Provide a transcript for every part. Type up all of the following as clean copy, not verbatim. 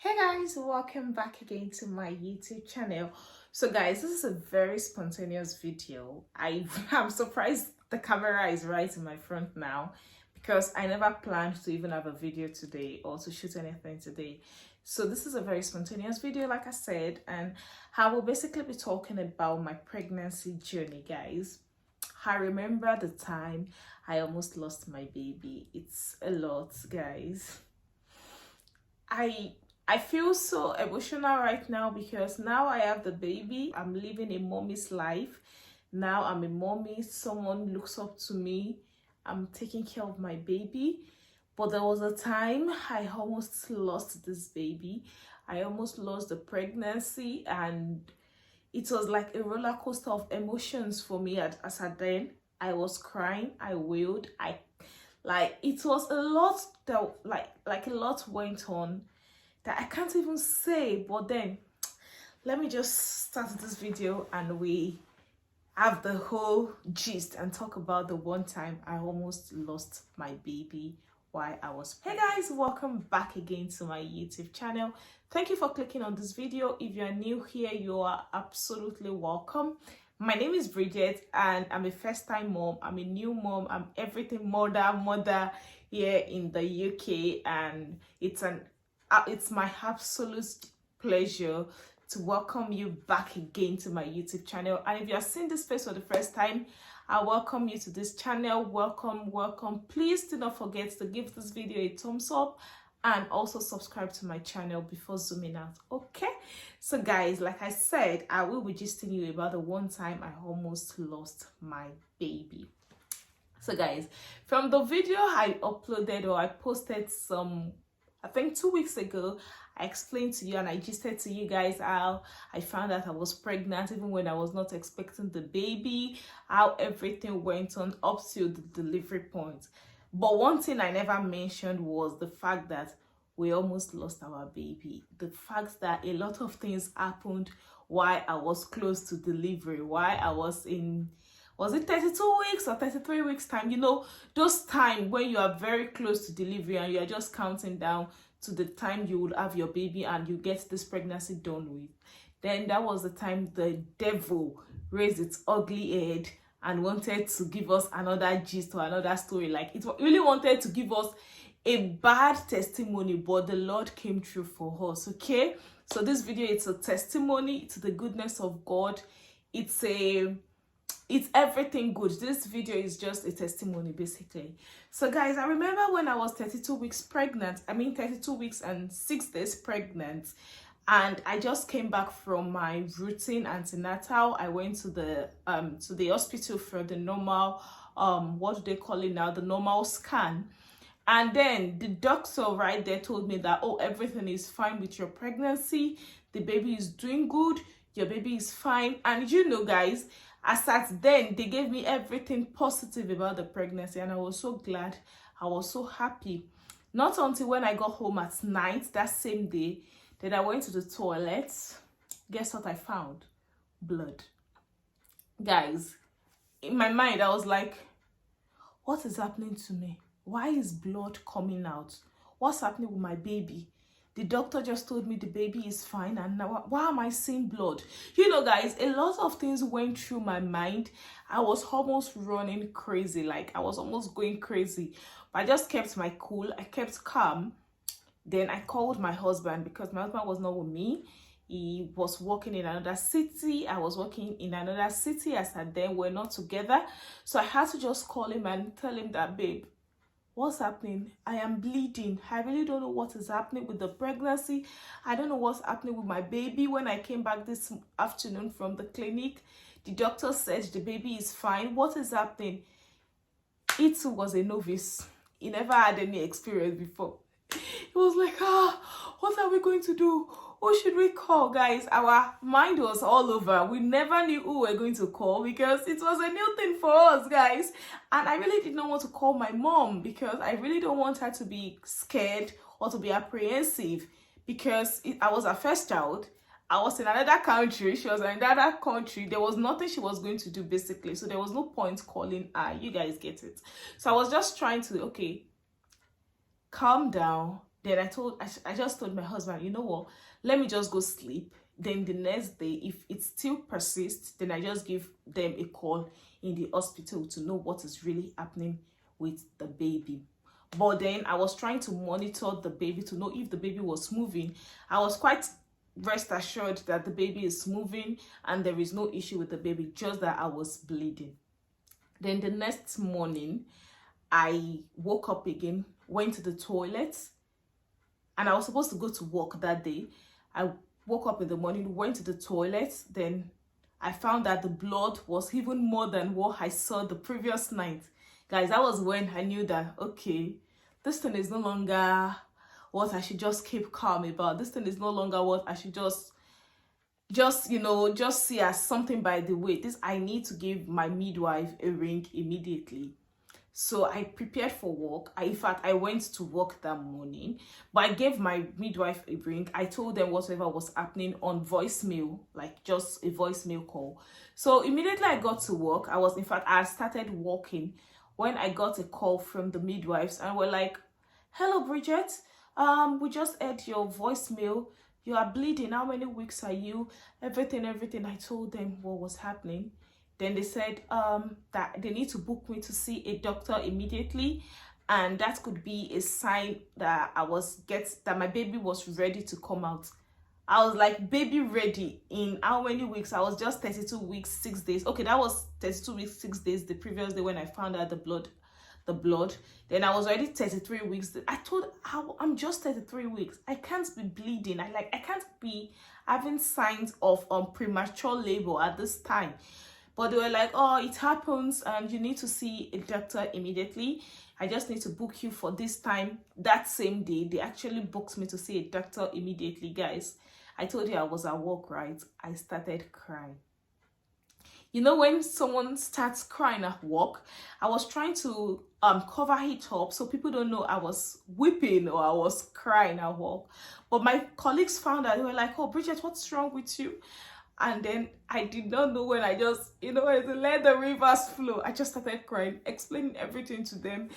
Hey guys, welcome back again to my YouTube channel. So guys, this is a very spontaneous video. I'm surprised the camera is right in my front now because I never planned to even have a video today or to shoot anything today. So this is a very spontaneous video, like I said, and I will basically be talking about my pregnancy journey, guys. I remember the time I almost lost my baby. It's a lot, guys. I feel so emotional right now because now I have the baby. I'm living a mommy's life. Now I'm a mommy. Someone looks up to me. I'm taking care of my baby. But there was a time I almost lost this baby. I almost lost the pregnancy, and it was like a roller coaster of emotions for me as at then. I was crying, I wailed, it was a lot that like a lot went on that I can't even say. But then let me just start this video and we have the whole gist and talk about the one time I almost lost my baby while I was pregnant. Hey guys, welcome back again to my YouTube channel. Thank you for clicking on this video. If you are new here, you are absolutely welcome. My name is Bridget and I'm a first-time mom. I'm a new mom. I'm everything mother here in the UK, and it's my absolute pleasure to welcome you back again to my YouTube channel. And if you are seeing this face for the first time, I welcome you to this channel. Welcome. Please do not forget to give this video a thumbs up and also subscribe to my channel before zooming out. Okay, so guys, like I said, I will be gisting you about the one time I almost lost my baby. So guys, from the video I uploaded or I posted I think 2 weeks ago, I explained to you and I gisted to you guys how I found out I was pregnant even when I was not expecting the baby, how everything went on up to the delivery point. But one thing I never mentioned was the fact that we almost lost our baby. The fact that a lot of things happened while I was close to delivery, while I was it 32 weeks or 33 weeks time? You know, those time when you are very close to delivery and you are just counting down to the time you will have your baby and you get this pregnancy done with. Then that was the time the devil raised its ugly head and wanted to give us another gist or another story. Like, it really wanted to give us a bad testimony, but the Lord came through for us. Okay, so this video, it's a testimony to the goodness of God. It's everything good. This video is just a testimony, basically. So guys, I remember when I was 32 weeks pregnant, 32 weeks and 6 days pregnant, and I just came back from my routine antenatal. I went to the hospital for the normal, what do they call it now, the normal scan. And then the doctor right there told me that, oh, everything is fine with your pregnancy, the baby is doing good, your baby is fine. And you know guys, as at then, they gave me everything positive about the pregnancy, and I was so glad, I was so happy. Not until when I got home at night that same day, that I went to the toilet. Guess what I found? Blood. Guys, in my mind, I was like, what is happening to me? Why is blood coming out? What's happening with my baby? The doctor just told me the baby is fine, and now why am I seeing blood? You know guys, a lot of things went through my mind. I was almost running crazy, like I was almost going crazy. But I just kept my cool, I kept calm. Then I called my husband because my husband was not with me. He was working in another city. I was working in another city as at then. We're not together. So I had to just call him and tell him that, babe, what's happening? I am bleeding. I really don't know what is happening with the pregnancy. I don't know what's happening with my baby. When I came back this afternoon from the clinic, the doctor said the baby is fine. What is happening? He too was a novice. He never had any experience before. He was like, what are we going to do? Who should we call? Guys, our mind was all over. We never knew who we were going to call because it was a new thing for us, guys. And I really did not want to call my mom because I really don't want her to be scared or to be apprehensive because I was her first child. I was in another country. She was in another country. There was nothing she was going to do, basically. So there was no point calling her. You guys get it. So I was just trying to, okay, calm down. Then I just told my husband, you know what, let me just go sleep. Then the next day, if it still persists, then I just give them a call in the hospital to know what is really happening with the baby. But then I was trying to monitor the baby to know if the baby was moving. I was quite rest assured that the baby is moving and there is no issue with the baby, just that I was bleeding. Then the next morning, I woke up again, went to the toilet, and I was supposed to go to work that day. I woke up in the morning, went to the toilet, then I found that the blood was even more than what I saw the previous night. Guys, that was when I knew that, okay, this thing is no longer what I should just keep calm about. This thing is no longer what I should just see as something by the way. I need to give my midwife a ring immediately. So I prepared for work. In fact, I went to work that morning, but I gave my midwife a ring. I told them whatever was happening on voicemail, like just a voicemail call. So immediately I got to work. I started working when I got a call from the midwives, and we're like, hello, Bridget. We just heard your voicemail. You are bleeding. How many weeks are you? Everything. I told them what was happening. Then they said that they need to book me to see a doctor immediately, and that could be a sign that that my baby was ready to come out. I was like, baby ready in how many weeks? I was just 32 weeks, 6 days. Okay, that was 32 weeks, 6 days the previous day when I found out the blood. Then I was already 33 weeks. I told her, I'm just 33 weeks. I can't be bleeding. I can't be having signs of premature labor at this time. But they were like, oh, it happens and you need to see a doctor immediately. I just need to book you for this time. That same day, they actually booked me to see a doctor immediately. Guys, I told you I was at work, right? I started crying. You know, when someone starts crying at work, I was trying to cover it up so people don't know I was weeping or I was crying at work. But my colleagues found out. They were like, oh, Bridget, what's wrong with you? And then I did not know when I just, let the rivers flow. I just started crying, explaining everything to them.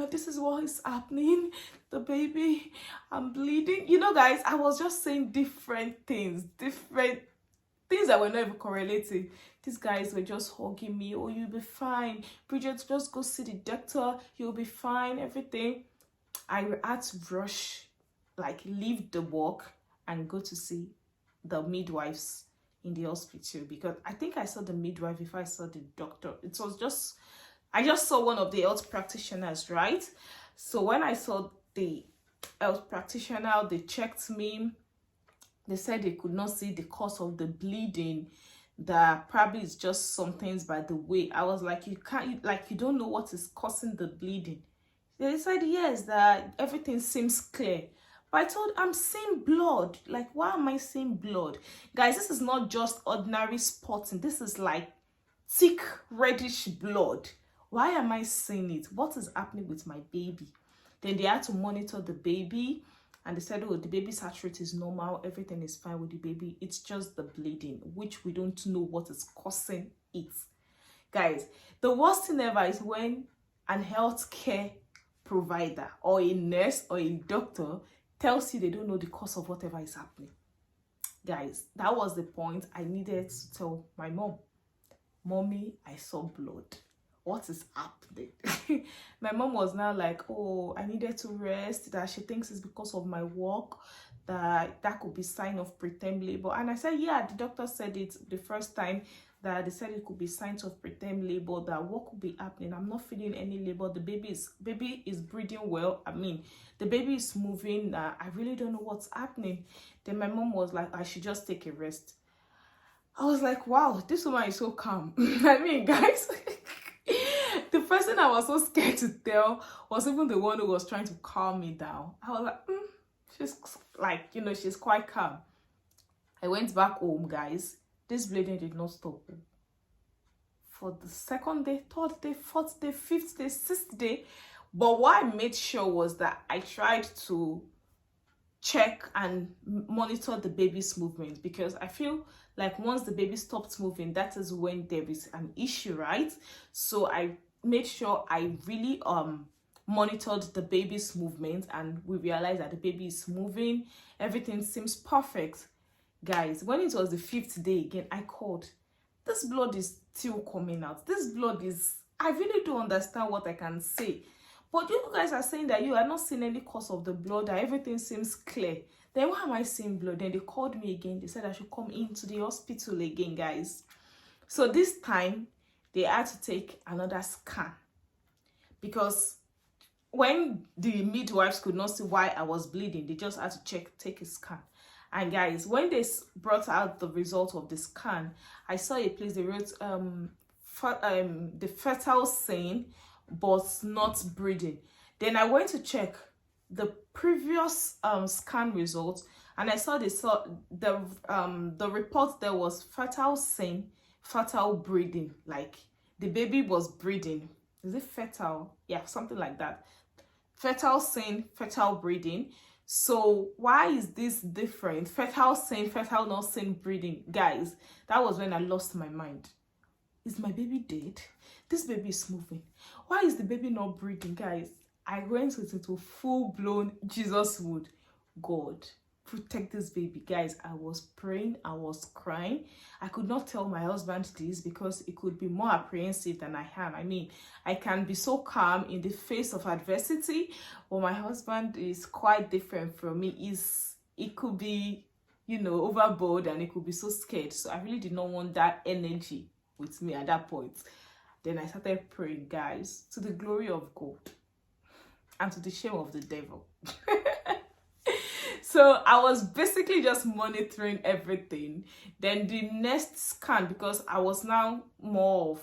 This is what is happening. The baby, I'm bleeding. Guys, I was just saying different things that were not even correlating. These guys were just hugging me. Oh, you'll be fine. Bridget, just go see the doctor. You'll be fine, everything. I had to rush, leave the work and go to see the midwives in the hospital, because I think I saw the midwife before I saw the doctor. I just saw one of the health practitioners, right? So when I saw the health practitioner, they checked me. They said they could not see the cause of the bleeding, that probably it's just some things by the way. I was like, you don't know what is causing the bleeding. They said yes, that everything seems clear. But I'm seeing blood. Why am I seeing blood? Guys, this is not just ordinary spotting. This is like thick reddish blood. Why am I seeing it? What is happening with my baby? Then they had to monitor the baby, and they said, oh, the baby's heart rate is normal. Everything is fine with the baby. It's just the bleeding, which we don't know what is causing it. Guys, the worst thing ever is when an healthcare provider or a nurse or a doctor tells you they don't know the cause of whatever is happening. Guys, that was the point I needed to tell my mom. Mommy, I saw blood. What is happening? My mom was now like, oh, I needed to rest, that she thinks it's because of my work, that could be sign of preterm labor. And I said, yeah, the doctor said it the first time, that they said it could be signs of preterm labor, that what could be happening. I'm not feeling any labor. The baby is breathing well. The baby is moving. I really don't know what's happening. Then my mom was like, I should just take a rest. I was like, wow, this woman is so calm. Guys, the person I was so scared to tell was even the one who was trying to calm me down. I was like, she's quite calm. I went back home, guys. This bleeding did not stop. For the second day, third day, fourth day, fifth day, sixth day. But what I made sure was that I tried to check and monitor the baby's movement, because I feel like once the baby stops moving, that is when there is an issue, right? So I made sure I really monitored the baby's movement, and we realized that the baby is moving. Everything seems perfect. Guys, when it was the 5th day again, I called. This blood is still coming out. This blood is, I really don't understand what I can say. But you guys are saying that you are not seeing any cause of the blood, that everything seems clear. Then why am I seeing blood? Then they called me again. They said I should come into the hospital again, guys. So this time, they had to take another scan. Because when the midwives could not see why I was bleeding, they just had to take a scan. And guys, when they brought out the result of the scan, I saw a place they wrote the fetal sign, but not breathing. Then I went to check the previous scan results, and I saw the report there was fetal sign, fetal breathing. Like the baby was breathing. Is it fetal? Yeah, something like that. Fetal sign, fetal breathing. So why is this different? Fetal sign, fetal not sign breathing. Guys, that was when I lost my mind. Is my baby dead? This baby is moving. Why is the baby not breathing? Guys, I went into full-blown Jesus mood. God, protect this baby. Guys, I was praying, I was crying. I could not tell my husband this because it could be more apprehensive than I am. I mean, I can be so calm in the face of adversity, but my husband is quite different from me. It could be, you know, overboard, and it could be so scared. So I really did not want that energy with me at that point. Then I started praying, guys, to the glory of God and to the shame of the devil. So I was basically just monitoring everything. Then the next scan, because I was now more of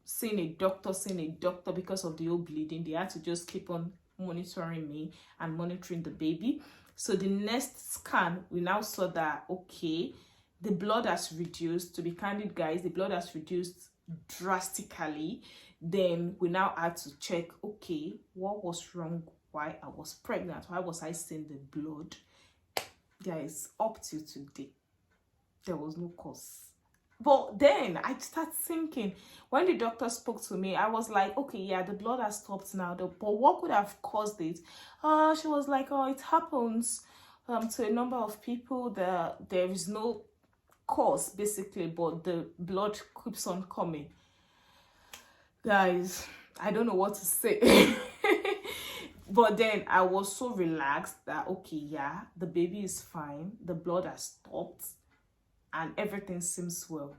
seeing a doctor because of the whole bleeding, they had to just keep on monitoring me and monitoring the baby. So the next scan, we now saw that, okay, the blood has reduced. To be candid, guys, the blood has reduced drastically. Then we now had to check, okay, what was wrong? Why I was pregnant? Why was I seeing the blood? Guys, up till today, there was no cause. But then I started thinking, when the doctor spoke to me, I was like, okay, yeah, the blood has stopped now. But what could have caused it? She was like, oh, it happens to a number of people. There is no cause, basically, but the blood keeps on coming. Guys, I don't know what to say. But then I was so relaxed that, okay, yeah, the baby is fine. The blood has stopped and everything seems well.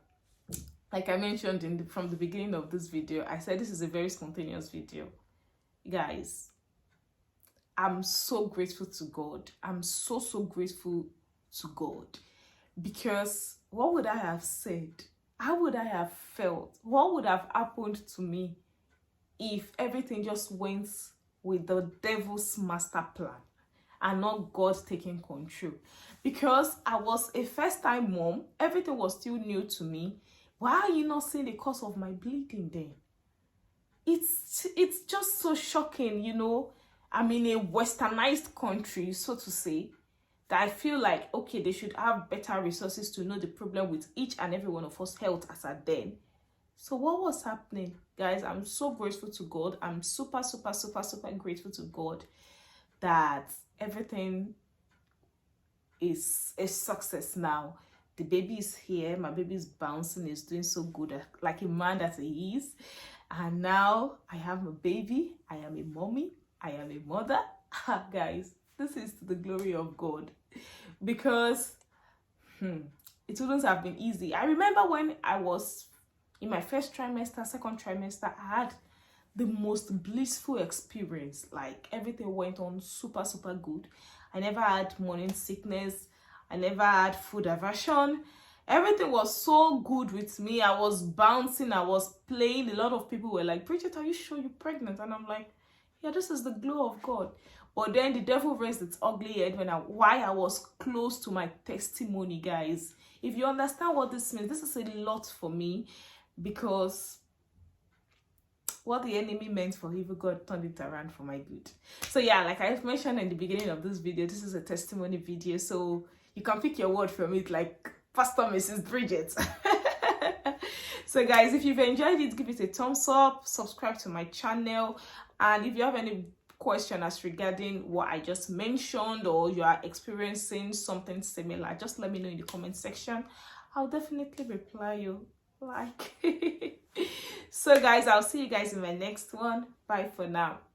Like I mentioned from the beginning of this video, I said this is a very spontaneous video. Guys, I'm so grateful to God. I'm so grateful to God. Because what would I have said? How would I have felt? What would have happened to me if everything just went with the devil's master plan and not God taking control? Because I was a first-time mom, everything was still new to me. Why are you not seeing the cause of my bleeding then? It's just so shocking, you know. I'm in a westernized country, so to say, that I feel like, okay, they should have better resources to know the problem with each and every one of us health as at then. So what was happening? Guys, I'm so grateful to God. I'm super grateful to God that everything is a success now. The baby is here. My baby is bouncing. Is doing so good, like a man that he is. And now I have a baby. I am a mommy. I am a mother. Guys, this is to the glory of God. Because it wouldn't have been easy. I remember when I was in my first trimester, second trimester, I had the most blissful experience. Like everything went on super good. I never had morning sickness. I never had food aversion. Everything was so good with me. I was bouncing. I was playing. A lot of people were like, Bridget, are you sure you're pregnant? And I'm like, yeah, this is the glow of God. But then the devil raised its ugly head why I was close to my testimony, guys. If you understand what this means, this is a lot for me. Because what the enemy meant for evil, God turned it around for my good. So yeah, like I mentioned in the beginning of this video, this is a testimony video. So you can pick your word from it, like Pastor Mrs. Bridget. So guys, if you've enjoyed it, give it a thumbs up, subscribe to my channel. And if you have any question as regarding what I just mentioned, or you are experiencing something similar, just let me know in the comment section. I'll definitely reply you. Like, so guys, I'll see you guys in my next one. Bye for now.